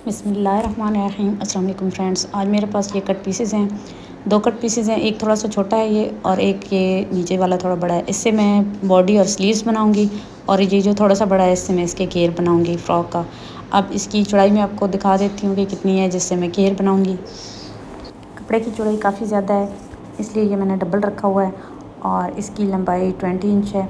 बिस्मिल्लाहिर्रहमानिर्रहीम। अस्सलाम वालेकुम फ्रेंड्स। आज मेरे पास ये कट पीसेस हैं, 2 कट पीसेस हैं। एक थोड़ा सा छोटा है ये, और एक ये नीचे वाला थोड़ा बड़ा है। इससे मैं बॉडी और स्लीव्स बनाऊंगी, और ये जो थोड़ा सा बड़ा है इससे मैं इसके घेर बनाऊंगी फ़्रॉक का। अब इसकी चौड़ाई मैं आपको दिखा देती हूँ कि कितनी है जिससे मैं घेर बनाऊंगी। कपड़े की चौड़ाई काफ़ी ज़्यादा है, इसलिए ये मैंने डबल रखा हुआ है, और इसकी लंबाई 20 इंच है।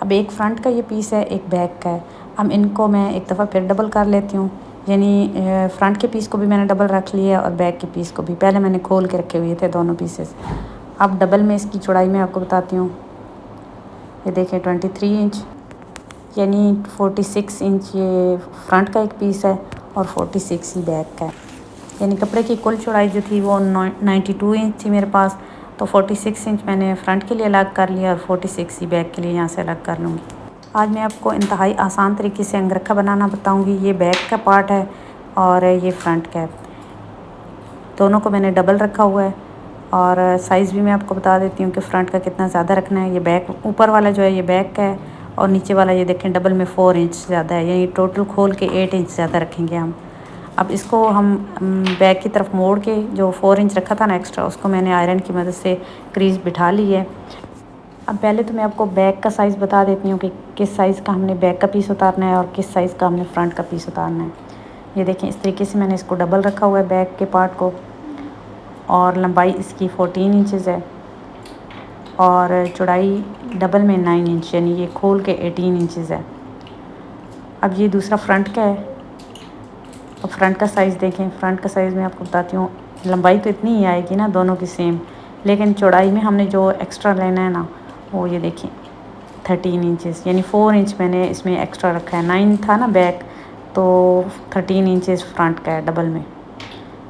अब एक फ्रंट का ये पीस है, एक बैक का है। अब इनको मैं एक दफ़ा फिर डबल कर लेती हूँ, यानी फ्रंट के पीस को भी मैंने डबल रख लिया है और बैक के पीस को भी। पहले मैंने खोल के रखे हुए थे दोनों पीसेस। अब डबल में इसकी चौड़ाई मैं आपको बताती हूँ। ये देखें 23 इंच, यानी 46 इंच ये फ्रंट का एक पीस है और 46 ही बैक का है। यानी कपड़े की कुल चौड़ाई जो थी वो 92 इंच थी मेरे पास, तो 46 इंच मैंने फ़्रंट के लिए अलग कर लिया और 46 ही बैक के लिए यहाँ से अलग कर लूँगी। आज मैं आपको इंतहाई आसान तरीके से अंगरखा बनाना बताऊँगी। ये बैक का पार्ट है और ये फ्रंट का है, दोनों को मैंने डबल रखा हुआ है। और साइज़ भी मैं आपको बता देती हूँ कि फ़्रंट का कितना ज़्यादा रखना है। ये बैक ऊपर वाला जो है ये बैक का है, और नीचे वाला ये देखें डबल में 4 इंच ज़्यादा है, यानी टोटल खोल के 8 इंच ज़्यादा रखेंगे हम। अब इसको हम बैक की तरफ मोड़ के जो 4 इंच रखा था ना एक्स्ट्रा, उसको मैंने आयरन की मदद से क्रीज बिठा ली है। अब पहले तो मैं आपको बैक का साइज़ बता देती हूँ कि किस साइज़ का हमने बैक का पीस उतारना है और किस साइज़ का हमने फ्रंट का पीस उतारना है। ये देखें इस तरीके से मैंने इसको डबल रखा हुआ है बैक के पार्ट को, और लंबाई इसकी 14 इंचज़ है और चौड़ाई डबल में 9 इंच, यानी ये खोल के 18 इंचज़ है। अब ये दूसरा फ्रंट का है। अब फ्रंट का साइज़ देखें, फ्रंट का साइज़ मैं आपको बताती हूँ। लंबाई तो इतनी ही आएगी ना दोनों की सेम, लेकिन चौड़ाई में हमने जो एक्स्ट्रा लेना है ना, वो ये देखें 13 इंचज़, यानी 4 इंच मैंने इसमें एक्स्ट्रा रखा है। 9 था ना बैक, तो 13 इंचज़ फ्रंट का है, डबल में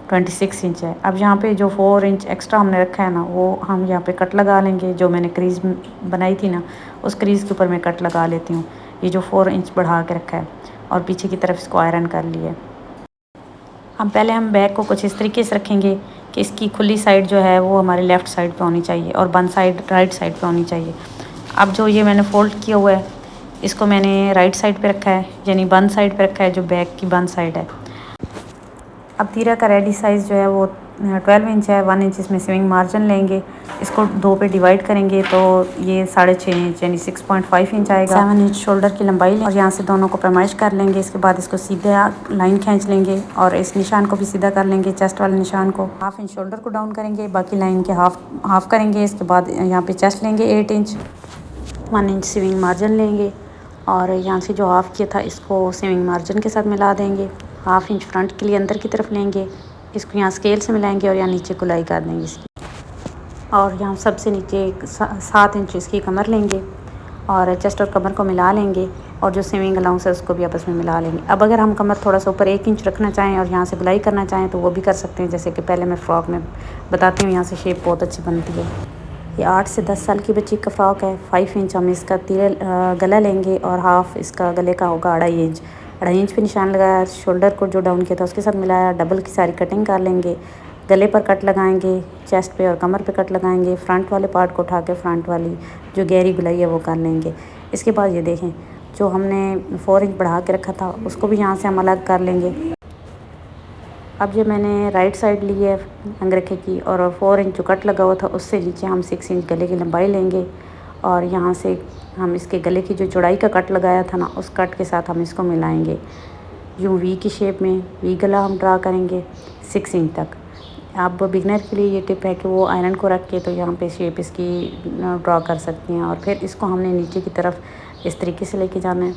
26 इंच है। अब यहाँ पे जो 4 इंच एक्स्ट्रा हमने रखा है ना, वो हम यहाँ पे कट लगा लेंगे। जो मैंने क्रीज़ बनाई थी ना, उस क्रीज़ के ऊपर मैं कट लगा लेती हूँ। ये जो 4 इंच बढ़ा के रखा है, और पीछे की तरफ इसको आयरन कर लिया। अब पहले हम बैक को कुछ इस तरीके से रखेंगे कि इसकी खुली साइड जो है वो हमारे लेफ़्ट साइड पे होनी चाहिए और बंद साइड राइट साइड पे होनी चाहिए। अब जो ये मैंने फ़ोल्ड किया हुआ है, इसको मैंने राइट साइड पे रखा है, यानी बंद साइड पे रखा है, जो बैक की बंद साइड है। अब तीरा का रेडी साइज़ जो है वो 12 इंच है। 1 इंच इसमें स्विंग मार्जिन लेंगे, इसको 2 पे डिवाइड करेंगे तो ये 6.5 इंच यानी 6.5 इंच आएगा। 7 इंच शोल्डर की लंबाई लें और यहाँ से दोनों को पैमाइश कर लेंगे। इसके बाद इसको सीधे लाइन खींच लेंगे और इस निशान को भी सीधा कर लेंगे, चेस्ट वाले निशान को। 1/2 इंच शोल्डर को डाउन करेंगे, बाकी लाइन के हाफ करेंगे। इसके बाद यहाँ पे चेस्ट लेंगे 8 इंच, 1 इंच स्विंग मार्जिन लेंगे, और यहाँ से जो हाफ़ किया था इसको स्विंग मार्जिन के साथ मिला देंगे। 1/2 इंच फ्रंट के लिए अंदर की तरफ लेंगे, इसको यहाँ स्केल से मिलाएंगे और यहाँ नीचे गुलाई कर देंगे इसकी। और यहाँ सबसे नीचे 7 इंच इसकी कमर लेंगे और चेस्ट और कमर को मिला लेंगे, और जो स्विंग अलाउंस है उसको भी आपस में मिला लेंगे। अब अगर हम कमर थोड़ा सा ऊपर 1 इंच रखना चाहें और यहाँ से गुलाई करना चाहें तो वो भी कर सकते हैं, जैसे कि पहले मैं फ़्रॉक में बताती हूँ। यहाँ से शेप बहुत अच्छी बनती है। ये 8 से 10 साल की बच्ची का फ़्रॉक है। 5 इंच हम इसका गला लेंगे और हाफ़ इसका गले का होगा 2.5 इंच। 2.5 इंच पे निशान लगाया, शोल्डर को जो डाउन किया था उसके साथ मिलाया, डबल की सारी कटिंग कर लेंगे। गले पर कट लगाएंगे, चेस्ट पे और कमर पे कट लगाएंगे। फ्रंट वाले पार्ट को उठा के फ्रंट वाली जो गहरी गुलाई है वो कर लेंगे। इसके बाद ये देखें जो हमने 4 इंच बढ़ा के रखा था उसको भी यहाँ से हम अलग कर लेंगे। अब ये मैंने राइट साइड ली है अंगरखे की, और 4 इंच जो कट लगा हुआ था उससे नीचे हम 6 इंच गले की लंबाई लेंगे, और यहाँ से हम इसके गले की जो चौड़ाई का कट लगाया था ना, उस कट के साथ हम इसको मिलाएंगे। यूँ वी की शेप में वी गला हम ड्रा करेंगे 6 इंच तक। आप बिगनर के लिए ये टिप है कि वो आयरन को रख के तो यहाँ पे शेप इसकी ड्रा कर सकती हैं, और फिर इसको हमने नीचे की तरफ इस तरीके से लेके जाना है।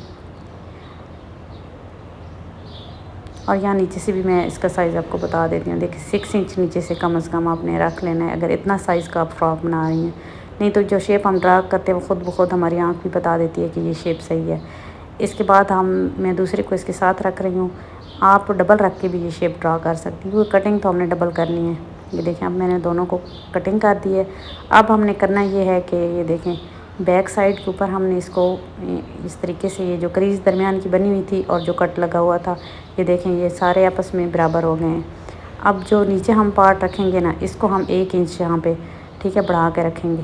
और यहाँ नीचे से भी मैं इसका साइज़ आपको बता देती हूँ। देखिए 6 इंच नीचे से कम कम आपने रख लेना है, अगर इतना साइज़ का आप फ्रॉक बना रही हैं। नहीं तो जो शेप हम ड्रा करते हैं वो ख़ुद ब खुद हमारी आँख भी बता देती है कि ये शेप सही है। इसके बाद मैं दूसरे को इसके साथ रख रही हूँ। आप डबल रख के भी ये शेप ड्रा कर सकती हैं, क्योंकि कटिंग तो हमने डबल करनी है। ये देखें अब मैंने दोनों को कटिंग कर दी है। अब हमने करना ये है कि ये देखें बैक साइड के ऊपर हमने इसको इस तरीके से, ये जो क्रीज़ दरमियान की बनी हुई थी और जो कट लगा हुआ था, ये देखें ये सारे आपस में बराबर हो गए हैं। अब जो नीचे हम पार्ट रखेंगे ना, इसको हम 1 इंच यहाँ पे ठीक है बढ़ा के रखेंगे।